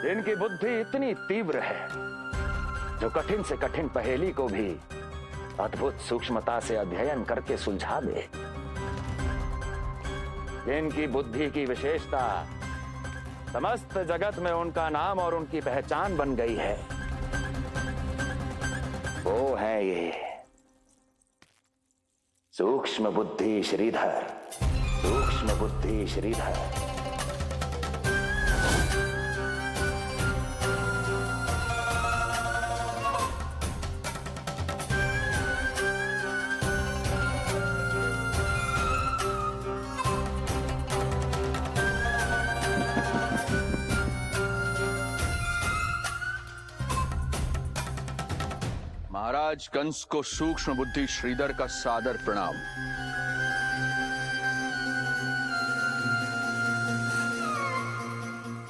इनकी बुद्धि इतनी तीव्र है जो कठिन से कठिन पहेली को भी अद्भुत सूक्ष्मता से अध्ययन करके सुलझा दे। इनकी बुद्धि की विशेषता समस्त जगत में उनका नाम और उनकी पहचान बन गई है। वो है ये सूक्ष्म बुद्धि श्रीधर, सूक्ष्म बुद्धि श्रीधर। महाराज कंस को सूक्ष्म बुद्धि श्रीधर का सादर प्रणाम।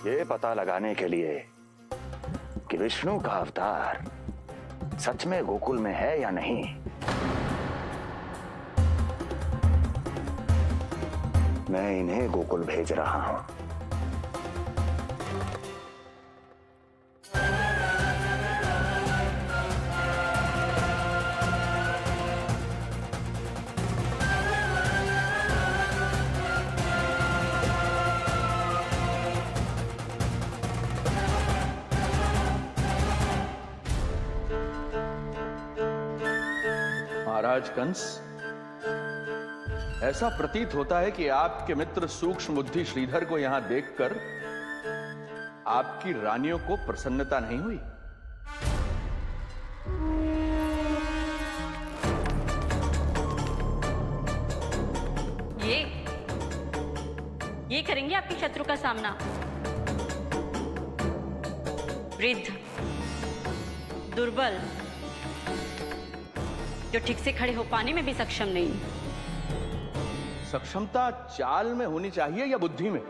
ये पता लगाने के लिए कि विष्णु का अवतार सच में गोकुल में है या नहीं, मैं इन्हें गोकुल भेज रहा हूं। महाराज कंस, ऐसा प्रतीत होता है कि आपके मित्र सूक्ष्म बुद्धि श्रीधर को यहां देखकर आपकी रानियों को प्रसन्नता नहीं हुई। ये करेंगे आपके शत्रु का सामना। वृद्ध, दुर्बल, जो ठीक से खड़े हो पाने में भी सक्षम नहीं। सक्षमता चाल में होनी चाहिए या बुद्धि में?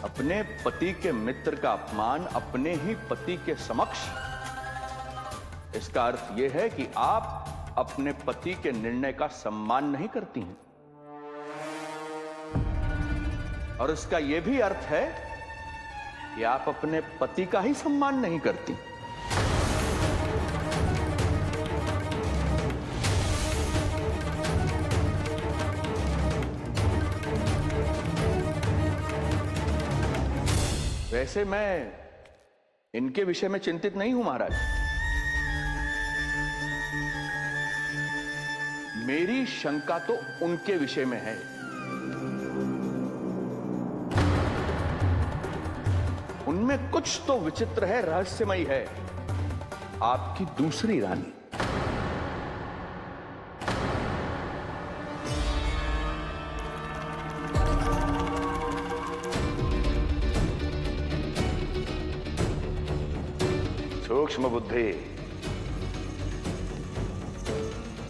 अपने पति के मित्र का अपमान अपने ही पति के समक्ष, इसका अर्थ यह है कि आप अपने पति के निर्णय का सम्मान नहीं करती हैं। और इसका यह भी अर्थ है कि आप अपने पति का ही सम्मान नहीं करती। वैसे मैं इनके विषय में चिंतित नहीं हूं महाराज। मेरी शंका तो उनके विषय में है। उनमें कुछ तो विचित्र है, रहस्यमयी है। आपकी दूसरी रानी। सूक्ष्म बुद्धि,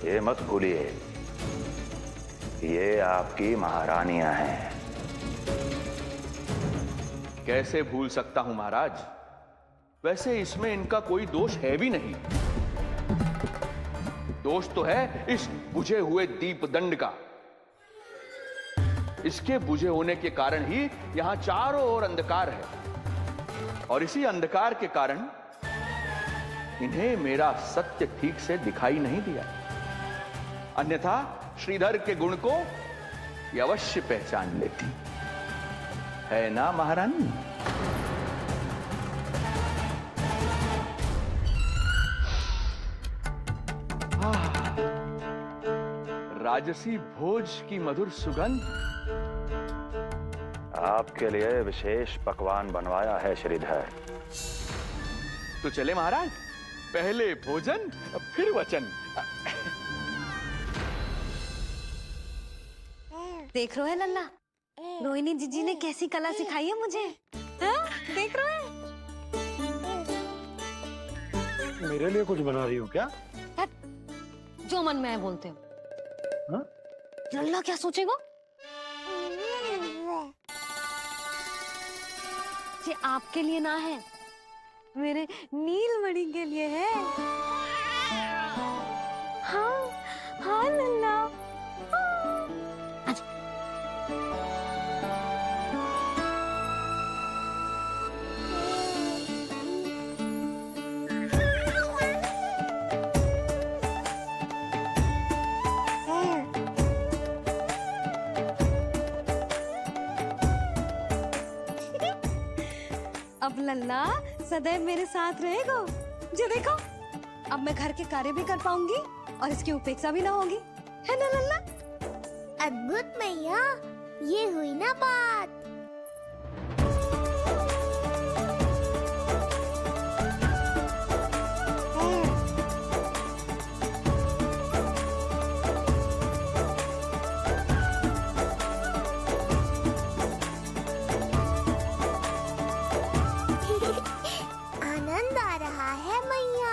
ये मत भूलिए, ये आपकी महारानियां हैं। कैसे भूल सकता हूं महाराज? वैसे इसमें इनका कोई दोष है भी नहीं। दोष तो है इस बुझे हुए दीपदंड का। इसके बुझे होने के कारण ही यहां चारों ओर अंधकार है, और इसी अंधकार के कारण इन्हें मेरा सत्य ठीक से दिखाई नहीं दिया। अन्यथा श्रीधर के गुण को ये अवश्य पहचान लेती, है ना महारानी? राजसी भोज की मधुर सुगंध। आपके लिए विशेष पकवान बनवाया है श्रीधर। तो चले महाराज, पहले भोजन फिर वचन। देख रहे हो लल्ला, रोहिणी जीजी ने कैसी कला सिखाई है मुझे। हाँ? देख रहे हो? मेरे लिए कुछ बना रही हो क्या? जो मन में आए बोलते हो। हाँ? लल्ला क्या सोचेगा? ये आपके लिए ना है, मेरे नीलमणि के लिए है। हाँ हाँ लल्ला, हाँ। अब लल्ला सदैव मेरे साथ रहेगा। जो देखो, अब मैं घर के कार्य भी कर पाऊंगी और इसकी उपेक्षा भी ना होगी, है ना लल्ला? अद्भुत मैया, ये हुई ना बात। आनंद आ रहा है मैया।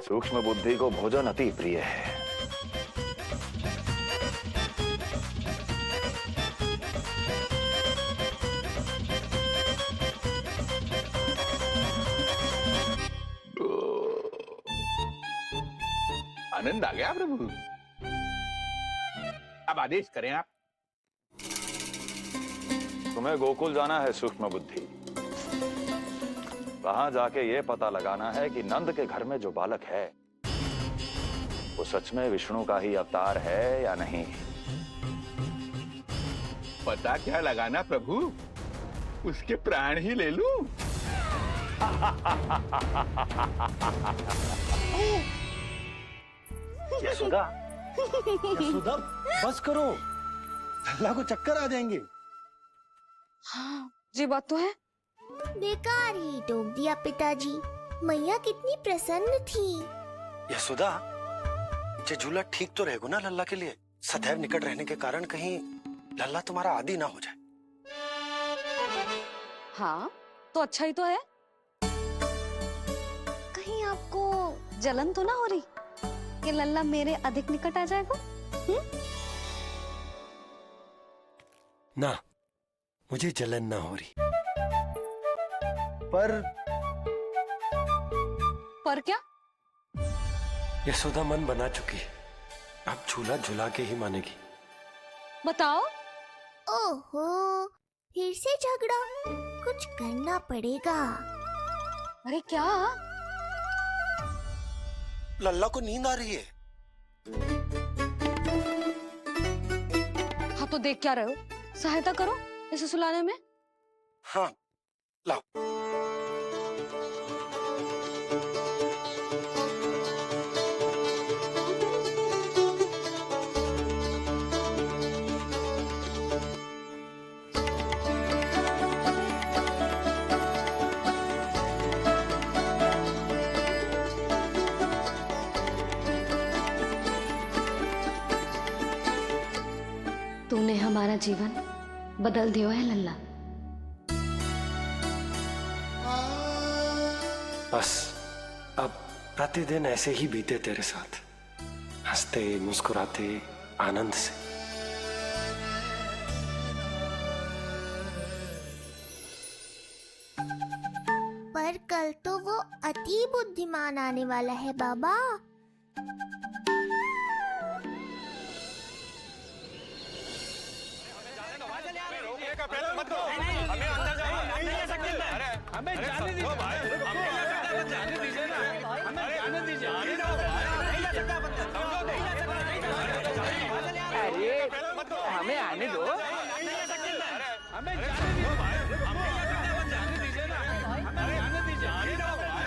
सूक्ष्म बुद्धि को भोजन अति प्रिय है। आनंद आ गया प्रभु। अब आदेश करें आप। तुम्हें गोकुल जाना है सूक्ष्म बुद्धि। वहां जाके ये पता लगाना है कि नंद के घर में जो बालक है वो सच में विष्णु का ही अवतार है या नहीं। पता क्या लगाना प्रभु, उसके प्राण ही ले लूं। यशोदा, यशोदा, बस करो, लल्ला को चक्कर आ जाएंगे। हाँ, ये बात तो है। बेकार ही टोक दिया पिताजी। मैया कितनी प्रसन्न थी। यशोदा, ये झूला ठीक तो रहेगा ना लल्ला के लिए? सदैव निकट रहने के कारण कहीं लल्ला तुम्हारा आदी ना हो जाए। हाँ, तो अच्छा ही तो है। कहीं आपको जलन तो ना हो रही कि लल्ला मेरे अधिक निकट आ जाएगा? ना, मुझे जलन ना हो रही। पर क्या? यशोदा मन बना चुकी है, अब झूला झूला के ही मानेगी। बताओ। ओहो, फिर से झगड़ा। कुछ करना पड़ेगा। अरे क्या? लल्ला को नींद आ रही है। हाँ, तो देख क्या रहे हो? सहायता करो इसे सुलाने में। हाँ, लाओ। तूने हमारा जीवन बदल दिया है लल्ला। बस अब प्रतिदिन ऐसे ही बीते तेरे साथ, हंसते मुस्कुराते आनंद से। पर कल तो वो अति बुद्धिमान आने वाला है बाबा। हमें आने दो।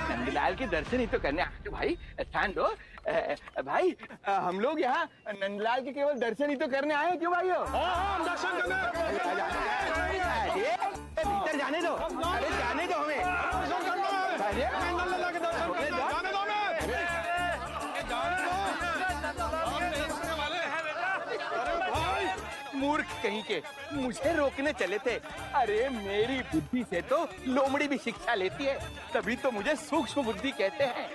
नंदलाल के दर्शन ही तो करने आए भाई, स्थान दो। भाई हम लोग यहाँ नंदलाल के केवल दर्शन ही तो करने आए, क्यों भाई? हम दर्शन करने। भीतर जाने दो, अरे जाने दो हमें। मूर्ख कहीं के, मुझे रोकने चले थे। अरे मेरी बुद्धि से तो लोमड़ी भी शिक्षा लेती है, तभी तो मुझे सूक्ष्म बुद्धि कहते हैं।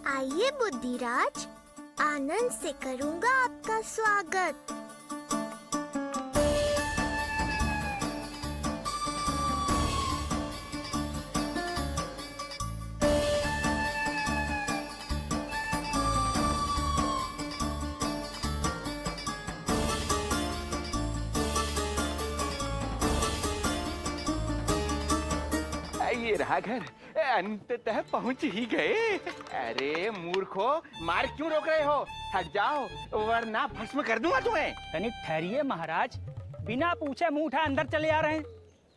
आइए बुद्धिराज, आनंद से करूंगा आपका स्वागत। रहा घर, अंततः पहुंच ही गए। अरे मूर्खो, मार क्यों रोक रहे हो? हट जाओ वरना भस्म कर दूंगा तुम्हें। तनिक ठहरिए महाराज, बिना पूछे मुंह उठा अंदर चले आ रहे हैं।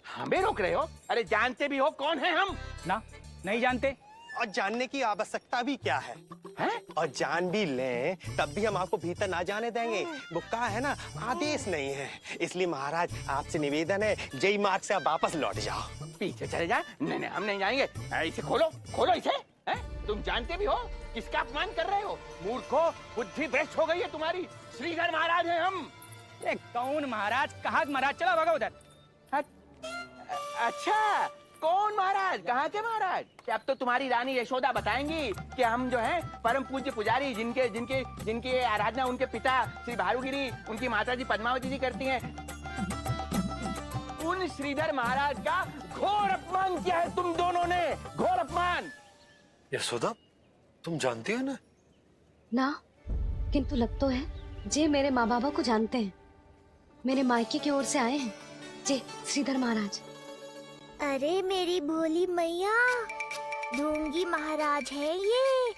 हमें रोक रहे हो? अरे जानते भी हो कौन है हम? ना, नहीं जानते। और जानने की आवश्यकता भी क्या है? हैं? और जान भी लें तब भी हम आपको भीतर ना जाने देंगे। वो कहा है ना, आदेश नहीं है। इसलिए महाराज आपसे निवेदन है, जय मार्ग से आप वापस लौट जाओ। पीछे चले जाए? नहीं हम नहीं जाएंगे। इसे खोलो, खोलो इसे। हैं? तुम जानते भी हो किसका अपमान कर रहे हो? मूर्खो, बुद्धि भ्रष्ट हो गई है तुम्हारी। श्रीधर महाराज हैं हम। ये कौन महाराज? कहाँ महाराज? चलो भगो उधर। अच्छा, कौन महाराज? कहाँ के महाराज? अब तो तुम्हारी रानी यशोदा बताएंगी कि हम जो हैं परम पूज्य पुजारी, जिनके जिनके जिनकी आराधना उनके पिता श्री भारुगिरी, उनकी माता जी पद्मावती जी करती हैं। उन श्रीधर महाराज का घोर अपमान किया है तुम दोनों ने, घोर अपमान। यशोदा, तुम जानती हो ना? ना, किंतु लग तो है जे मेरे माँ बाबा को जानते हैं। मेरे मायके की ओर से आए हैं जे श्रीधर महाराज। अरे मेरी भोली मैया, ढोंगी महाराज है ये,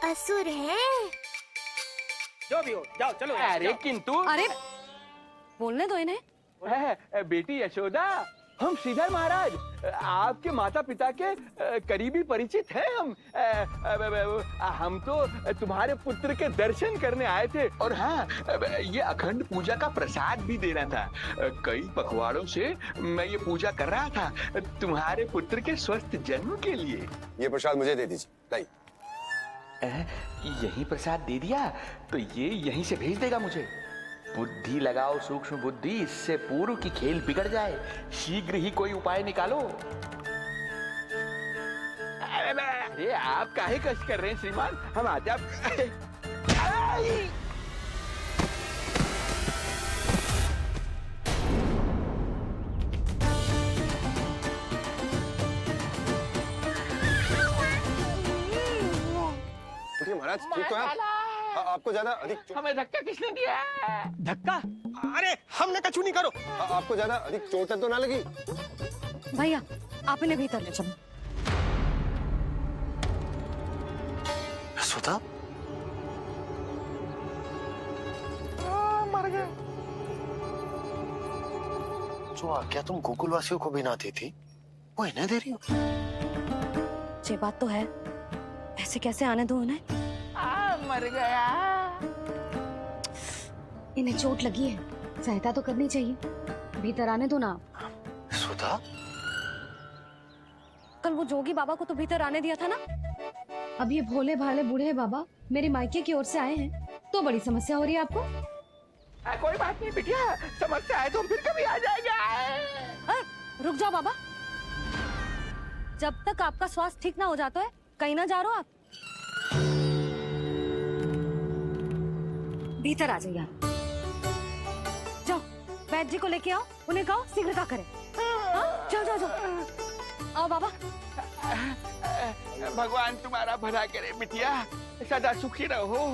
असुर है। जो भी हो, जाओ चलो। अरे किंतु अरे बोलने दो इन्हें। बेटी यशोदा, हम श्रीधर महाराज आपके माता पिता के करीबी परिचित हैं। हम तो तुम्हारे पुत्र के दर्शन करने आए थे। और हाँ, ये अखंड पूजा का प्रसाद भी देना था। कई पखवाड़ों से मैं ये पूजा कर रहा था तुम्हारे पुत्र के स्वस्थ जन्म के लिए। ये प्रसाद मुझे दे दीजिए। लाई। यही प्रसाद दे दिया तो ये यहीं से भेज देगा मुझे। बुद्धि लगाओ सूक्ष्म बुद्धि, इससे पूर्व की खेल बिगड़ जाए। शीघ्र ही कोई उपाय निकालो। अरे आप काहे कष्ट कर रहे हैं श्रीमान? हम आते आप। महाराज ठीक तो है? आपको ज्यादा अधिक हमें धक्का किसने दिया? धक्का? अरे हमने कछु नहीं करो। आपको ज्यादा अधिक चोट तो ना लगी? भैया आप इन्हें भीतर ले चलो। यशोदा, मर गए। जो आज्ञा तुम गोकुल वासियों को भी ना दी थी, वो इन्हें दे रही हो? ये बात तो है, ऐसे कैसे आने दो उन्हें? मर गया। इन्हें चोट लगी है, सहायता तो करनी चाहिए। भीतर आने दो ना। यशोदा, कल वो जोगी बाबा को तो भीतर आने दिया था ना। अब ये भोले भाले बूढ़े बाबा मेरे मायके की ओर से आए हैं, तो बड़ी समस्या हो रही है आपको। कोई बात नहीं बिटिया, समस्या है तो फिर कभी आ जाएगा। रुक जाओ बाबा, जब तक आपका स्वास्थ्य ठीक ना हो जाता है कहीं ना जा रहे हो आप। भीतर आ जाइए। जाओ वैद्य जी को लेके आओ, उन्हें कहो शीघ्रता करें। हाँ? जाओ जाओ जाओ। आओ बाबा। भगवान तुम्हारा भला करे बिटिया, सदा सुखी रहो।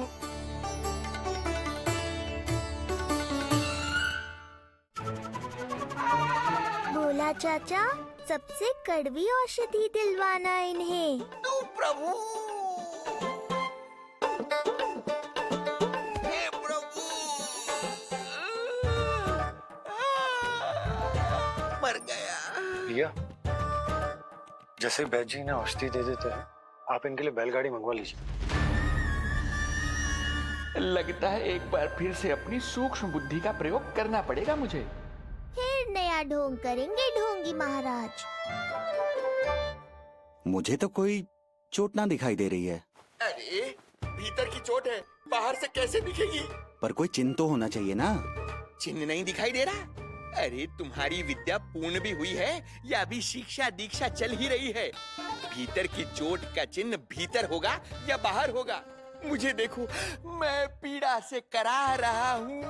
बोला चाचा, सबसे कड़वी औषधि दिलवाना इन्हें। तू प्रभु, हे प्रभु, मर गया। भैया, जैसे बैद जी ने औषधि दे देते हैं, आप इनके लिए बैलगाड़ी मंगवा लीजिए। लगता है एक बार फिर से अपनी सूक्ष्म बुद्धि का प्रयोग करना पड़ेगा मुझे। फिर नया ढोंग करेंगे ढोंगी महाराज। मुझे तो कोई चोट ना दिखाई दे रही है। अरे भीतर की चोट है, बाहर से कैसे दिखेगी? पर कोई चिन्ह तो होना चाहिए ना। चिन्ह नहीं दिखाई दे रहा? अरे तुम्हारी विद्या पूर्ण भी हुई है या अभी शिक्षा दीक्षा चल ही रही है? भीतर की चोट का चिन्ह भीतर होगा या बाहर होगा? मुझे देखो, मैं पीड़ा से करा रहा हूँ,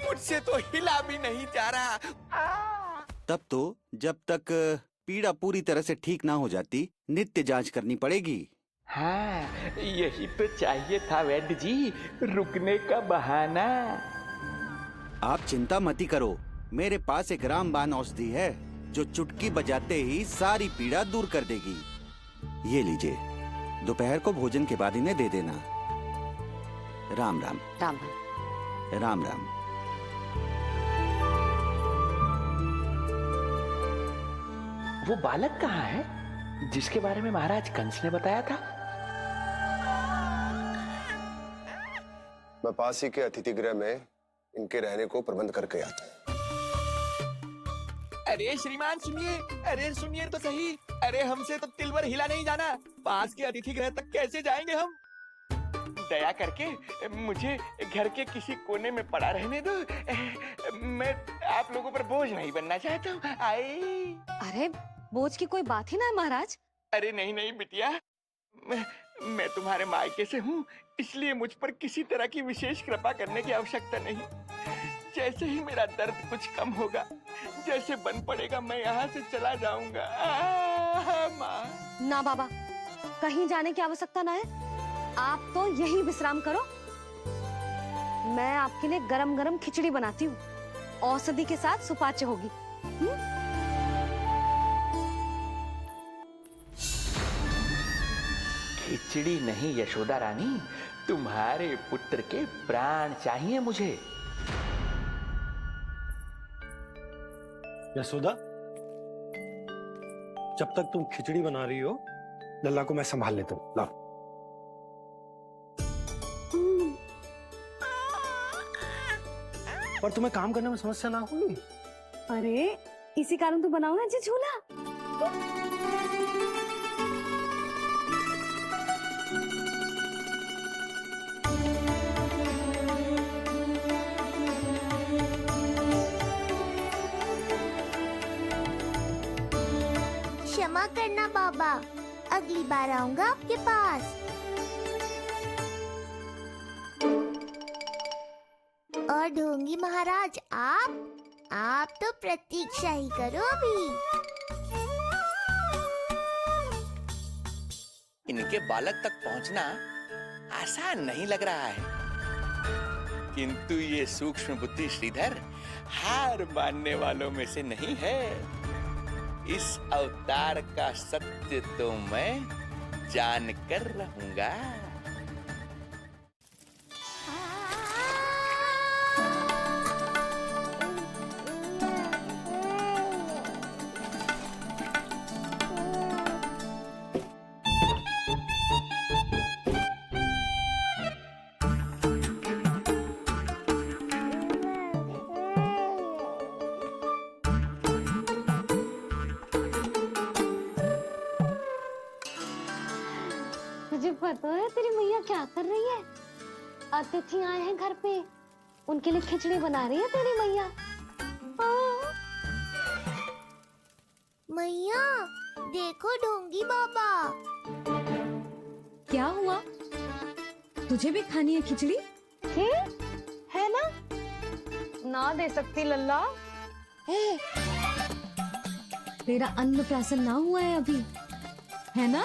मुझसे तो हिला भी नहीं जा रहा। तब तो जब तक पीड़ा पूरी तरह से ठीक ना हो जाती, नित्य जांच करनी पड़ेगी। हाँ, यही तो चाहिए था वैद्य जी, रुकने का बहाना। आप चिंता मती करो, मेरे पास एक रामबाण औषधि है, जो चुटकी बजाते ही सारी पीड़ा दूर कर देगी। ये लीजिए, दोपहर को भोजन के बाद इन्हें दे देना। राम राम। राम राम राम। वो बालक कहाँ है जिसके बारे में महाराज कंस ने बताया था? मैं पास ही के अतिथि गृह में इनके रहने को प्रबंध करके आता हूँ। अरे श्रीमान सुनिए, अरे सुनिए तो सही, अरे हमसे तो तिल भर हिला नहीं जाना, पास के अतिथि गृह तक कैसे जाएंगे हम? दया करके मुझे घर के किसी कोने में पड़ा रहने दो, मैं आप लोगों पर बोझ नहीं बनना चाहता हूँ। आई अरे बोझ की कोई बात ही ना है महाराज। अरे नहीं नहीं बिटिया, मैं तुम्हारे मायके से हूँ, इसलिए मुझ पर किसी तरह की विशेष कृपा करने की आवश्यकता नहीं। जैसे ही मेरा दर्द कुछ कम होगा, जैसे बन पड़ेगा, मैं यहाँ से चला जाऊंगा। माँ। ना बाबा, कहीं जाने की आवश्यकता ना है, आप तो यही विश्राम करो। मैं आपके लिए गरम गरम खिचड़ी बनाती हूँ, औषधि के साथ सुपाच्य होगी। खिचड़ी नहीं यशोदा रानी, तुम्हारे पुत्र के प्राण चाहिए मुझे। यशोदा, जब तक तुम खिचड़ी बना रही हो, लल्ला को मैं संभाल लेता हूँ। लाओ। पर तुम्हें काम करने में समस्या ना होगी? अरे इसी कारण तो बनाओ ना जी झूला। क्षमा करना बाबा, अगली बार आऊंगा आपके पास। और ढोंगी महाराज, आप तो प्रतीक्षा ही करो अभी। इनके बालक तक पहुंचना आसान नहीं लग रहा है, किंतु ये सूक्ष्म बुद्धि श्रीधर हार मानने वालों में से नहीं है। इस अवतार का सत्य तो मैं जानकर रहूंगा। तुझे पता है तेरी मैया क्या कर रही है? अतिथि आए हैं घर पे, उनके लिए खिचड़ी बना रही है तेरी मैया। मैया देखो ढोंगी बाबा। क्या हुआ? तुझे भी खानी है खिचड़ी? है ना? ना दे सकती लल्ला। तेरा अन्नप्राशन ना हुआ है अभी, है ना?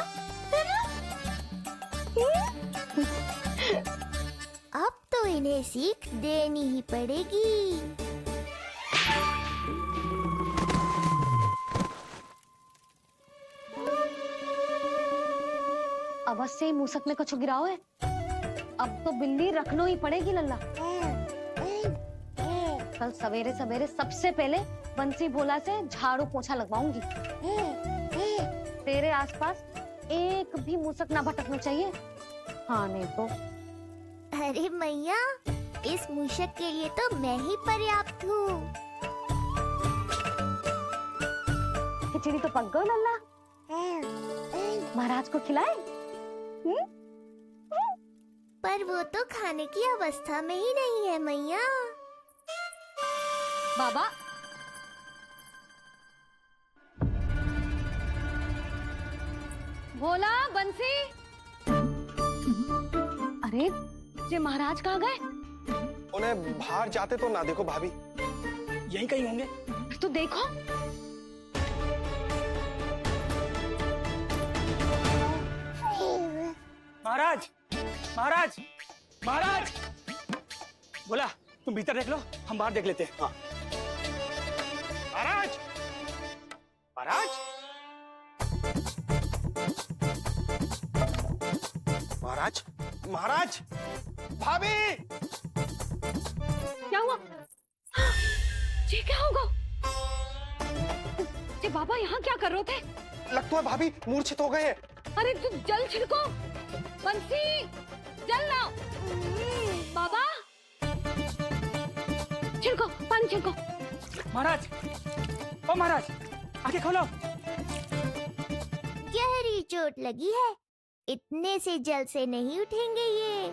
अब तो इन्हें सीख देनी ही पड़ेगी। अवश्य ही मूसक में कुछ गिराओ है। अब तो बिल्ली रखना ही पड़ेगी लल्ला। कल सवेरे सवेरे सबसे पहले बंसी भोला से झाड़ू पोछा लगवाऊंगी। तेरे आसपास एक भी मूसक ना भटकना चाहिए। हाँ नहीं तो। अरे मैया, इस मूषक के लिए तो मैं ही पर्याप्त हूँ। खिचड़ी तो पक गई लल्ला, महाराज को खिलाए? पर वो तो खाने की अवस्था में ही नहीं है मैया। बाबा, भोला, बंसी। अरे ये महाराज कहाँ गए? उन्हें बाहर जाते तो ना देखो भाभी। यहीं कहीं होंगे। तो देखो। महाराज, महाराज, महाराज। बोला तुम भीतर देख लो, हम बाहर देख लेते हैं। हाँ। महाराज, महाराज महाराज महाराज भाभी क्या हुआ? ये क्या होगा? ये बाबा यहाँ क्या कर रहे थे? लगता है भाभी मूर्छित हो गए हैं। अरे तू जल छिड़को, बंसी जल लाओ। बाबा छिड़को, पानी छिड़को। महाराज, ओ महाराज, आंखें खोलो। गहरी चोट लगी है, इतने से जल से नहीं उठेंगे ये।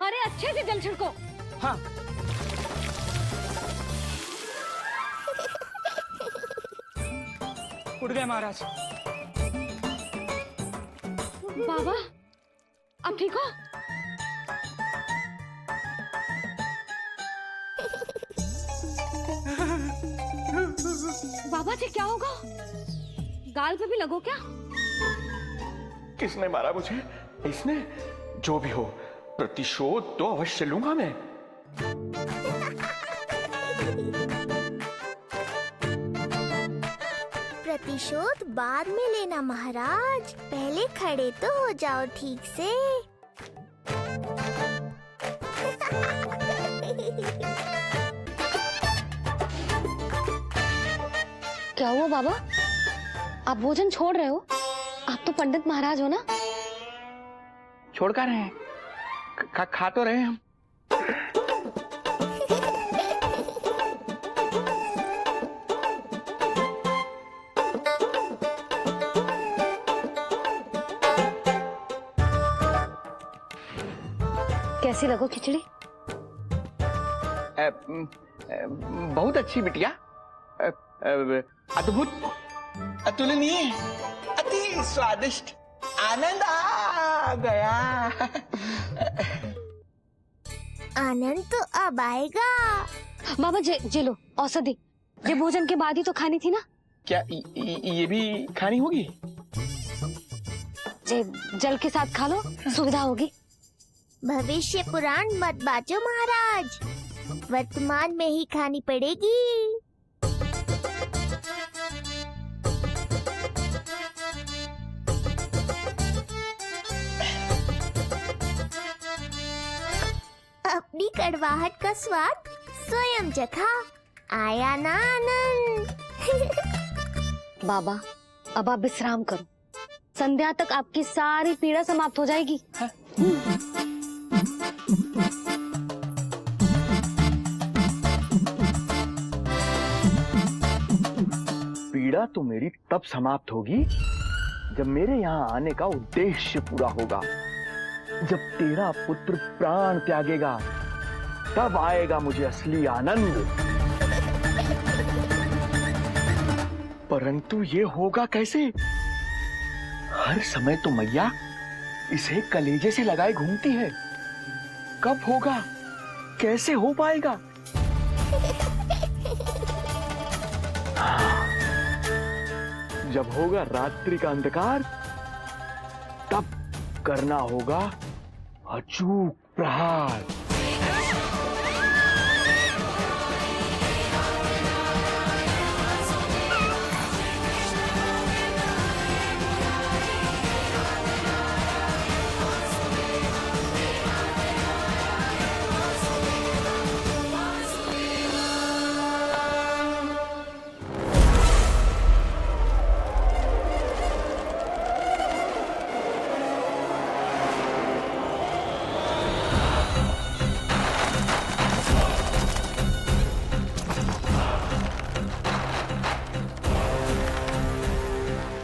अरे अच्छे से जल छिड़को। हाँ। उठ गए महाराज। बाबा अब ठीक हो? बाबा जी क्या होगा? गाल पे भी लगो क्या? किसने मारा मुझे? इसने? जो भी हो, प्रतिशोध तो अवश्य लूंगा मैं। प्रतिशोध बाद में लेना महाराज, पहले खड़े तो हो जाओ ठीक से। क्या हुआ बाबा? आप भोजन छोड़ रहे हो? आप तो पंडित महाराज हो ना? छोड़ कर रहे हैं, खा तो रहे हैं हम। कैसी लगो खिचड़ी? बहुत अच्छी बिटिया, अद्भुत, अतुलनीय, अति स्वादिष्ट, आनंद आ गया। आनंद तो अब आएगा। बाबा जे लो औषधि, ये भोजन के बाद ही तो खानी थी ना? क्या ये भी खानी होगी? जे जल के साथ खा लो, सुविधा होगी। भविष्य पुराण मत बाजो महाराज, वर्तमान में ही खानी पड़ेगी। अपनी कड़वाहट का स्वाद स्वयं चखा, आया ना आनंद। बाबा अब आप विश्राम करो, संध्या तक आपकी सारी पीड़ा समाप्त हो जाएगी। पीड़ा तो मेरी तब समाप्त होगी जब मेरे यहाँ आने का उद्देश्य पूरा होगा, जब तेरा पुत्र प्राण त्यागेगा, तब आएगा मुझे असली आनंद। परंतु ये होगा कैसे? हर समय तो मैया इसे कलेजे से लगाए घूमती है। कब होगा? कैसे हो पाएगा? जब होगा रात्रि का अंधकार, तब करना होगा अचूक प्रहार।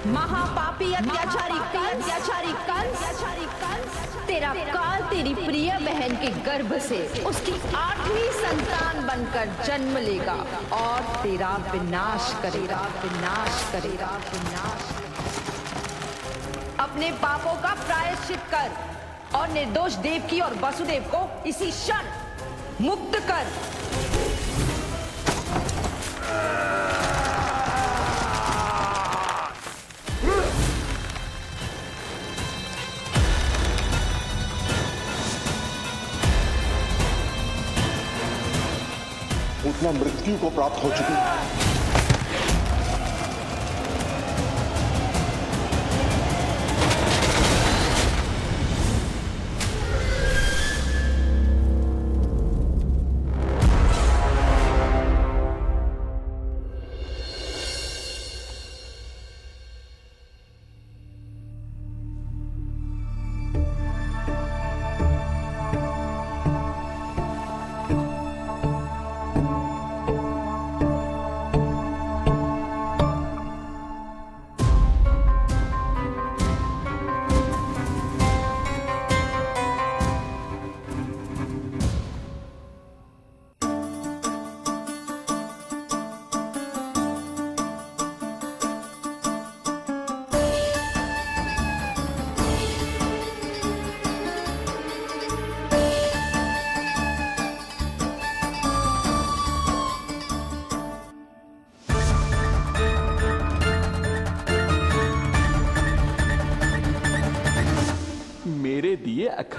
महापापी अत्याचारी कंस, तेरा काल तेरी प्रिय बहन के गर्भ से उसकी 8वीं संतान बनकर जन्म लेगा और तेरा विनाश करेगा। अपने पापों का प्रायश्चित कर और निर्दोष देवकी और वसुदेव को इसी क्षण मुक्त कर। उतना मृत्यु को प्राप्त हो चुकी है।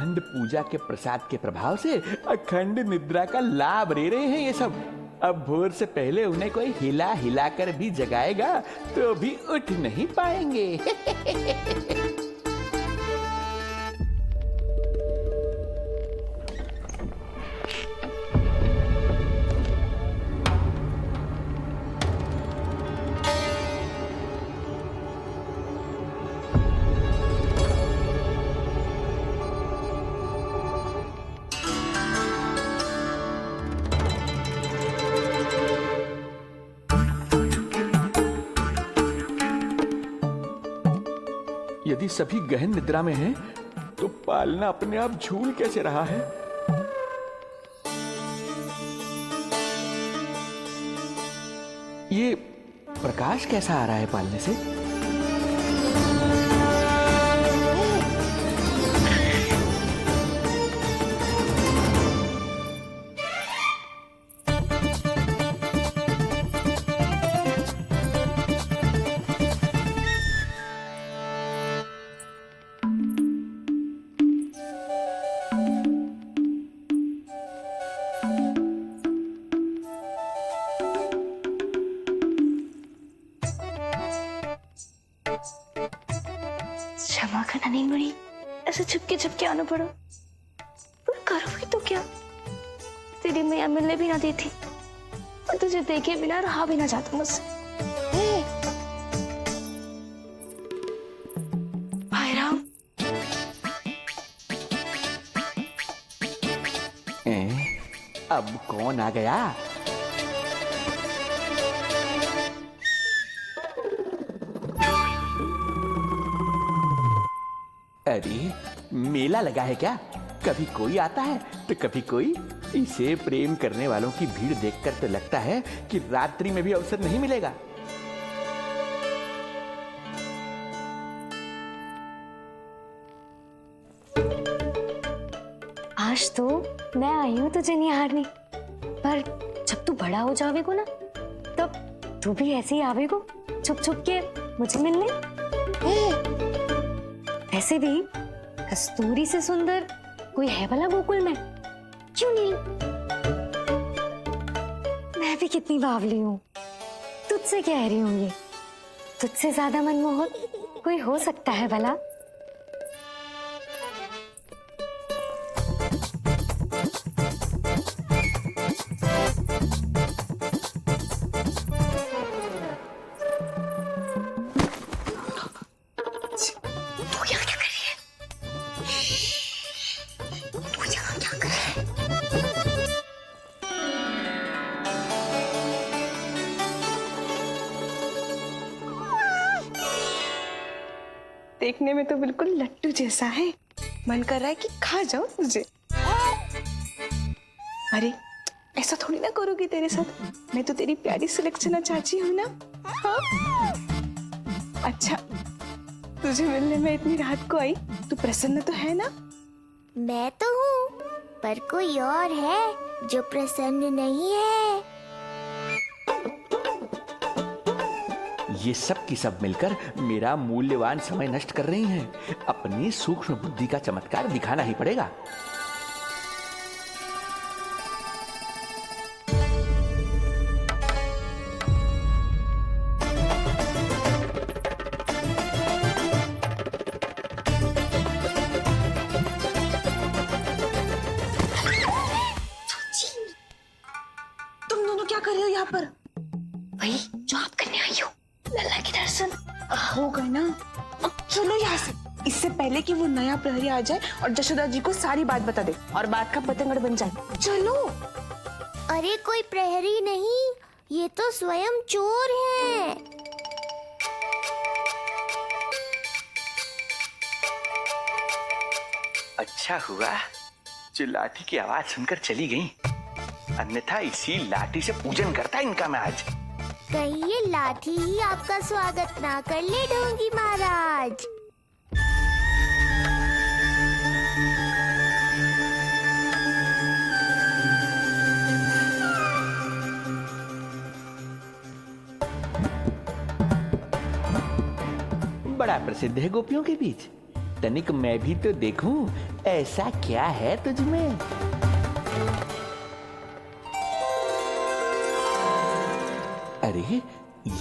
अखंड पूजा के प्रसाद के प्रभाव से अखंड निद्रा का लाभ ले रहे हैं ये सब। अब भोर से पहले उन्हें कोई हिला हिलाकर भी जगाएगा तो भी उठ नहीं पाएंगे। यदि सभी गहन निद्रा में हैं, तो पालना अपने आप झूल कैसे रहा है? ये प्रकाश कैसा आ रहा है पालने से? क्षमा करना नहीं मुड़ी, ऐसे छुपके आना पड़ा। पर करोगी तो क्या? तेरी मैया मिलने भी ना देती और तुझे देखे बिना रहा भी ना जाता मुझसे। भाई राम, अब कौन आ गया? अरे मेला लगा है क्या? कभी कोई आता है तो कभी कोई। इसे प्रेम करने वालों की भीड़ देखकर तो लगता है कि रात्रि में भी अवसर नहीं मिलेगा। आज तो मैं आई हूँ तुझे निहारने, पर जब तू बड़ा हो जावेगो ना, तब तू भी ऐसे ही आवेगो छुप छुप के मुझे मिलने। ऐसे भी कस्तूरी से सुंदर कोई है भला गोकुल में? क्यों नहीं? मैं भी कितनी बावली हूँ, तुझसे कह रही हूँ। ये तुझसे ज्यादा मनमोहक कोई हो सकता है भला? देखने में तो बिल्कुल लट्टू जैसा है, मन कर रहा है कि खा जाऊं तुझे। अरे ऐसा थोड़ी ना करोगी तेरे साथ, मैं तो तेरी प्यारी सुलक्षणा चाची हूँ ना। हाँ? अच्छा, तुझे मिलने में इतनी रात को आई, तू प्रसन्न तो है ना? मैं तो हूँ, पर कोई और है जो प्रसन्न नहीं है। ये सब की सब मिलकर मेरा मूल्यवान समय नष्ट कर रही हैं। अपनी सूक्ष्म बुद्धि का चमत्कार दिखाना ही पड़ेगा। तुम दोनों क्या कर रहे हो यहाँ पर? वही जो आप करने आई हो, लल्ला के दर्शन। हो गए ना, अब चलो यहाँ से, इससे पहले कि वो नया प्रहरी आ जाए और जशोदा जी को सारी बात बता दे और बात का पतंगड़ बन जाए। चलो। अरे कोई प्रहरी नहीं, ये तो स्वयं चोर है। अच्छा हुआ जो लाठी की आवाज सुनकर चली गई, अन्यथा इसी लाठी से पूजन करता इनका मैं आज। कहीं ये लाठी ही आपका स्वागत ना कर ले ढोंगी महाराज। बड़ा प्रसिद्ध है गोपियों के बीच। तनिक मैं भी तो देखूं ऐसा क्या है तुझमें? अरे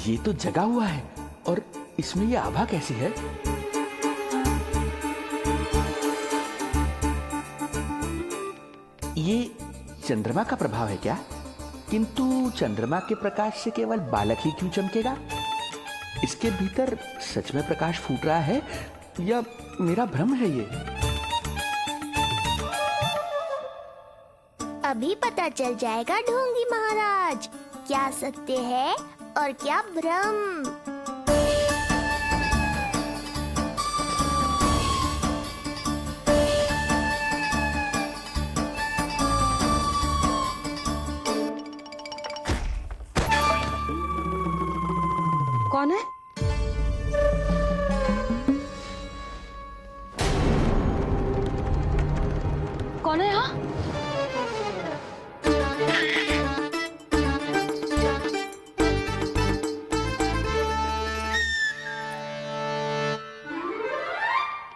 ये तो जगा हुआ है और इसमें ये आभा कैसी है? ये चंद्रमा का प्रभाव है क्या? किंतु चंद्रमा के प्रकाश से केवल बालक ही क्यों चमकेगा? इसके भीतर सच में प्रकाश फूट रहा है या मेरा भ्रम है ये? अभी पता चल जाएगा ढोंगी महाराज, क्या सत्य है और क्या भ्रम। कौन है? कौन है यहाँ?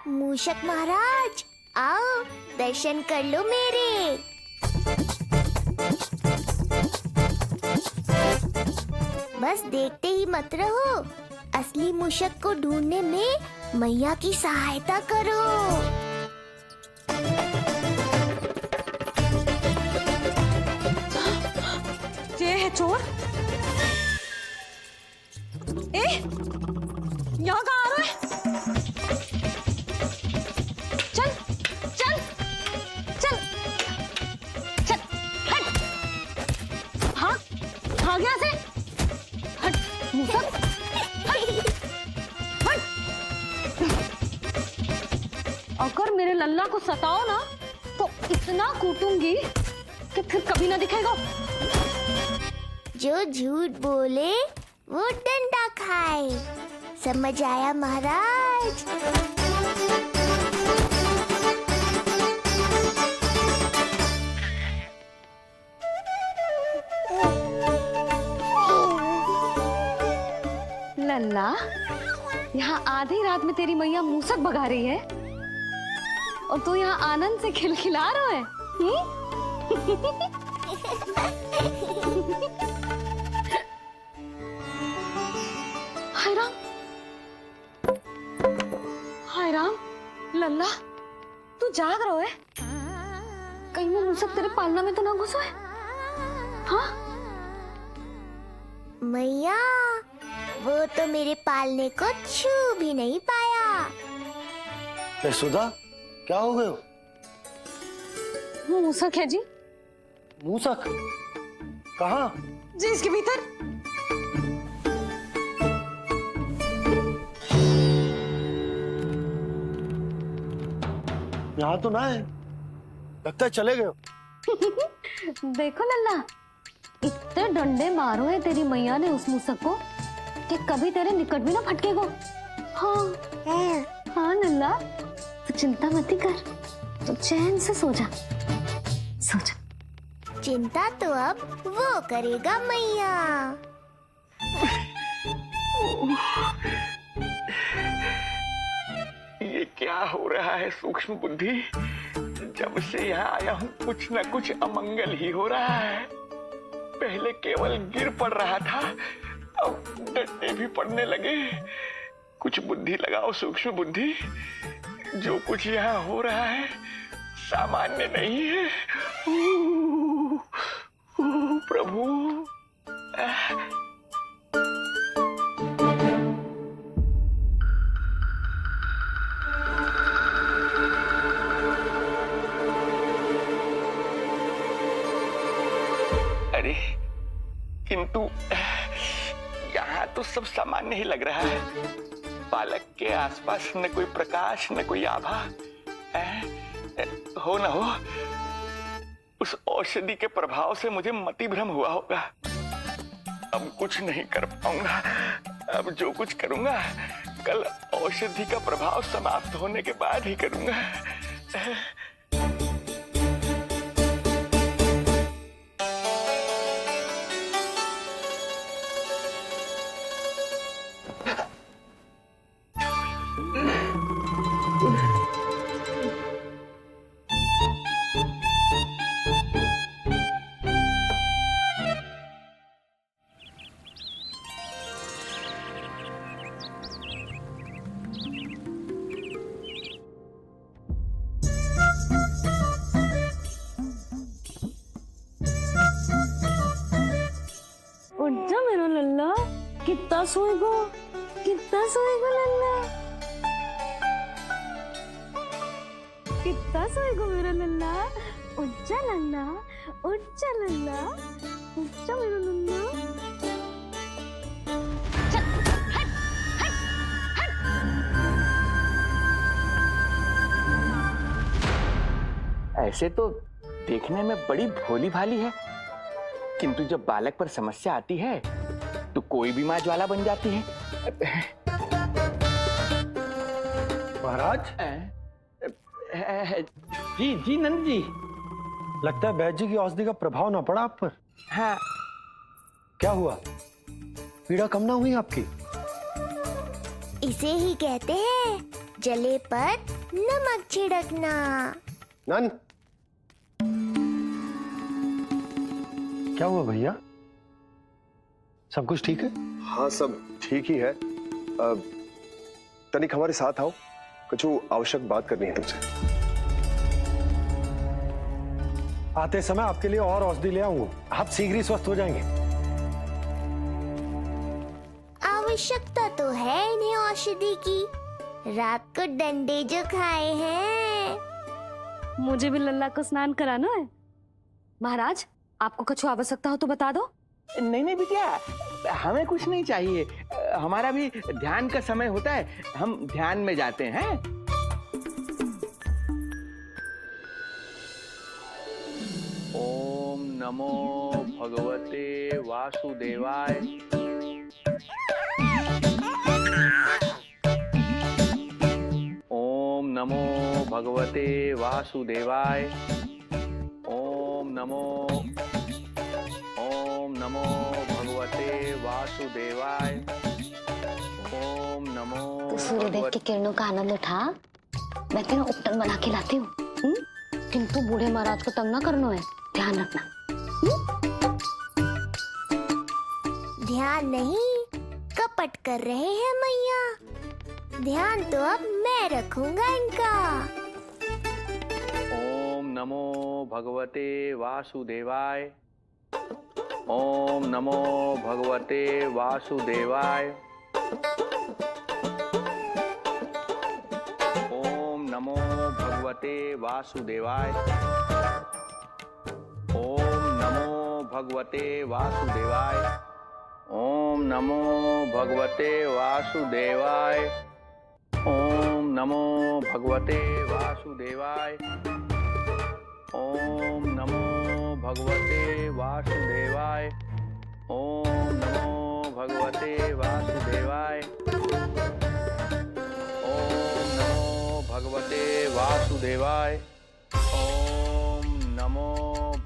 मूषक महाराज, आओ दर्शन कर लो मेरे। बस देखते ही मत रहो, असली मूषक को ढूंढने में मैया की सहायता करो। ये है चोर। यहाँ कहाँ आ रहा है? चल चल चल चल, हट। हाँ भाग यहाँ से, हट मूसक, हट हट। अगर मेरे लल्ला को सताओ ना तो इतना कूटूंगी कि फिर कभी ना दिखेगा। जो झूठ बोले वो डंडा खाए, समझ आया महाराज? लल्ला, यहाँ आधी रात में तेरी मैया मूसक भगा रही है और तू यहाँ आनंद से खिलखिला रहा है। हाय राम, हाय राम। लल्ला, तू जाग रहा है? कहीं वो मूसक तेरे पालना में तो ना घुसो है? हाँ मैया, वो तो मेरे पालने को छू भी नहीं पाया। सुधा, क्या हो गए? वो मूसक है जी। मूसक? कहाँ? जी इसके भीतर। यहाँ तो ना है, लगता है चले गए। देखो लल्ला, इतने डंडे मारो है तेरी मैया ने उस मूसक को कि कभी तेरे निकट भी ना फटकेगा। हाँ हाँ लल्ला, तू चिंता मत कर, तो चैन से सो जा, सो जा। चिंता तो अब वो करेगा मैया। ये क्या हो रहा है सूक्ष्म बुद्धि? जब से यहाँ आया हूँ कुछ न कुछ अमंगल ही हो रहा है। पहले केवल गिर पड़ रहा था, अब डंडे भी पड़ने लगे। कुछ बुद्धि लगाओ सूक्ष्म बुद्धि, जो कुछ यहाँ हो रहा है सामान्य नहीं है। प्रभु, अरे किंतु यहाँ तो सब सामान्य ही लग रहा है। बालक के आसपास न कोई प्रकाश न कोई आभा। हो न हो उस औषधि के प्रभाव से मुझे मति भ्रम हुआ होगा। अब कुछ नहीं कर पाऊंगा। अब जो कुछ करूंगा कल औषधि का प्रभाव समाप्त होने के बाद ही करूंगा। कितना सोएगो लल्ला, कितना सोएगो मेरा लल्ला, उच्चा लल्ला, उच्चा लल्ला, उच्चा मेरा लल्ला। ऐसे तो देखने में बड़ी भोली भाली है, किंतु जब बालक पर समस्या आती है तो कोई भी माँ ज्वाला बन जाती है। महाराज। जी जी नंद जी। लगता है वैद्य जी की औषधि का प्रभाव ना पड़ा आप पर। हाँ। क्या हुआ, पीड़ा कम ना हुई आपकी? इसे ही कहते हैं जले पर नमक छिड़कना। नन, क्या हुआ भैया, सब कुछ ठीक है? हाँ सब ठीक ही है। तनिक हमारे साथ आओ, कुछ आवश्यक बात करनी है तुमसे। आते समय आपके लिए और औषधि ले आऊंगा, आप शीघ्र ही स्वस्थ हो जाएंगे। आवश्यकता तो है इन्हें औषधि की, रात को डंडे जो खाए हैं। मुझे भी लल्ला को स्नान कराना है। महाराज, आपको कुछ आवश्यकता हो तो बता दो। नहीं नहीं बिटिया, हमें कुछ नहीं चाहिए, हमारा भी ध्यान का समय होता है, हम ध्यान में जाते हैं। ओम नमो भगवते वासुदेवाय। ओम नमो भगवते वासुदेवाय। ओम नमो भगवते वासुदेवाय। ओम नमो। तो सूर्यदेव की किरणों का आनंद उठा, मैं तेरा उपटन बना के लाती हूँ। किंतु बूढ़े महाराज को तंग ना करना है, ध्यान रखना। ध्यान नहीं, कपट कर रहे हैं मैया। ध्यान तो अब मैं रखूंगा इनका। ओम नमो भगवते वासुदेवाय। ओम नमो भगवते वासुदेवाय। ओम नमो भगवते वासुदेवाय। ओम नमो भगवते वासुदेवाय। ओम नमो भगवते वासुदेवाय। ओम नमो भगवते वासुदेवाय। ओम नमो भगवते वासुदेवाय। ओम नमो भगवते वासुदेवाय। ओम नमो भगवते वासुदेवाय। ओम नमो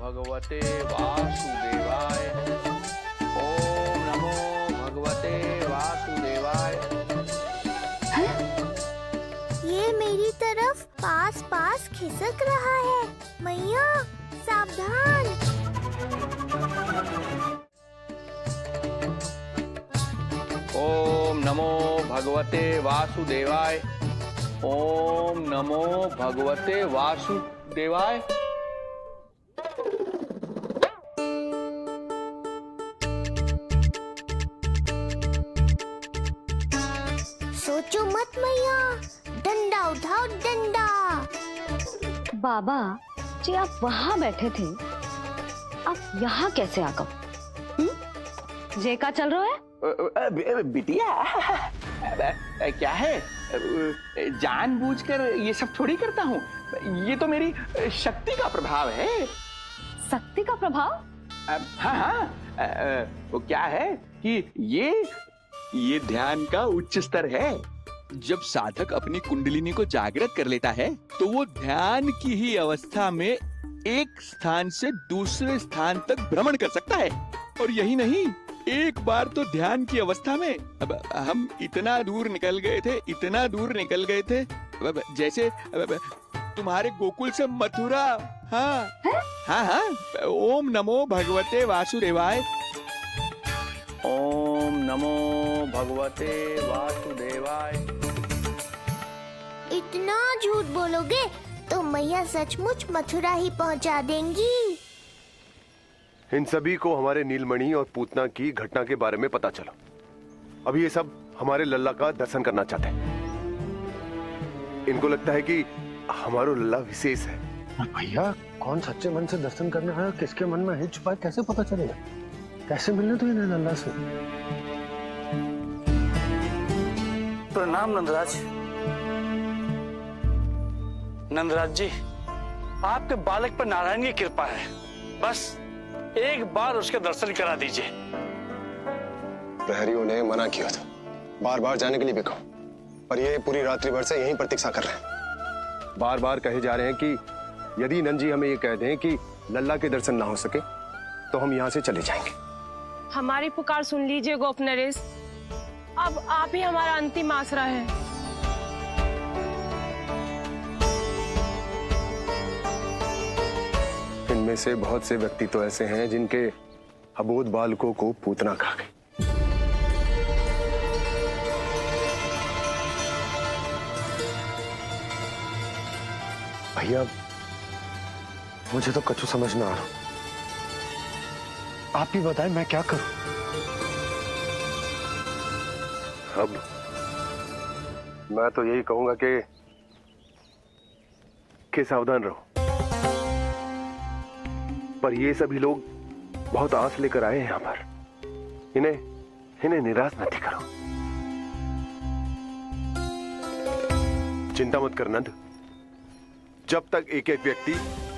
भगवते वासुदेवाय। ओम नमो भगवते वासुदेवाय। ये मेरी तरफ पास पास खिसक रहा है, मैया सावधान। ओम नमो भगवते वासुदेवाय। ओम नमो भगवते वासुदेवाय। सोचो मत मैया, डंडा उठाओ डंडा। बाबा जी, आप वहाँ बैठे थे, आप यहाँ कैसे आ गए? जे का चल रहा है? बिटिया, क्या है, जानबूझकर ये सब थोड़ी करता हूँ, ये तो मेरी शक्ति का प्रभाव है। शक्ति का प्रभाव? हाँ हाँ, वो क्या है कि ये ध्यान का उच्च स्तर है। जब साधक अपनी कुंडलिनी को जागृत कर लेता है तो वो ध्यान की ही अवस्था में एक स्थान से दूसरे स्थान तक भ्रमण कर सकता है। और यही नहीं, एक बार तो ध्यान की अवस्था में अब हम इतना दूर निकल गए थे, जैसे तुम्हारे गोकुल से मथुरा। हाँ हाँ हाँ। ओम नमो भगवते वासुदेवाय। ओम नमो भगवते वासुदेवाय। इतना झूठ बोलोगे तो मैया सचमुच मथुरा ही पहुंचा देंगी। इन सभी को हमारे नीलमणि और पूतना की घटना के बारे में पता चला। अभी ये सब हमारे लल्ला का दर्शन करना चाहते हैं। इनको लगता है कि हमारा लल्ला विशेष है। भैया कौन सच्चे मन से दर्शन करने आया, किसके मन में है छुपा, कैसे पता चलेगा? कैसे मिलने तो इन्हें लल्ला से? प्रणाम नंदराज। नंदराज जी, आपके बालक पर नारायण की कृपा है, बस एक बार उसके दर्शन करा दीजिए। प्रहरियों ने मना किया था, बार बार जाने के लिए भी कहा, पर ये पूरी रात्रि भर से यहीं प्रतीक्षा कर रहे हैं। बार बार कहे जा रहे हैं कि यदि नंद हमें ये कह दें कि लल्ला के दर्शन ना हो सके तो हम यहाँ से चले जाएंगे। हमारी पुकार सुन लीजिए गोप नरेश, अब आप ही हमारा अंतिम आसरा है। इनमें से बहुत से व्यक्ति तो ऐसे हैं जिनके अबोध बालकों को पूतना खा गई। भैया मुझे तो कछु समझ ना आ रहा, आप ही बताएं मैं क्या करूं? अब मैं तो यही कहूंगा कि सावधान रहो, पर ये सभी लोग बहुत आस लेकर आए हैं यहाँ पर, इन्हें निराश मत करो। चिंता मत कर नंद, जब तक एक एक व्यक्ति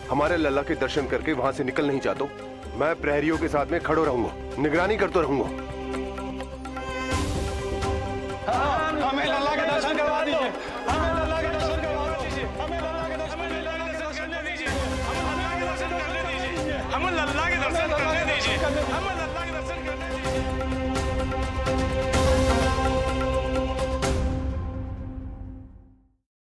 हमारे लल्ला के दर्शन करके वहां से निकल नहीं जाता, मैं प्रहरियों के साथ में खड़ो रहूंगा, निगरानी करता रहूंगा। हमें लल्ला के दर्शन करवा दीजिए, हमें लल्ला के दर्शन करवा दीजिए, हमें लल्ला के दर्शन करने दीजिए, हमें लल्ला के दर्शन करने दीजिए, हमें लल्ला के दर्शन करने दीजिए, हमें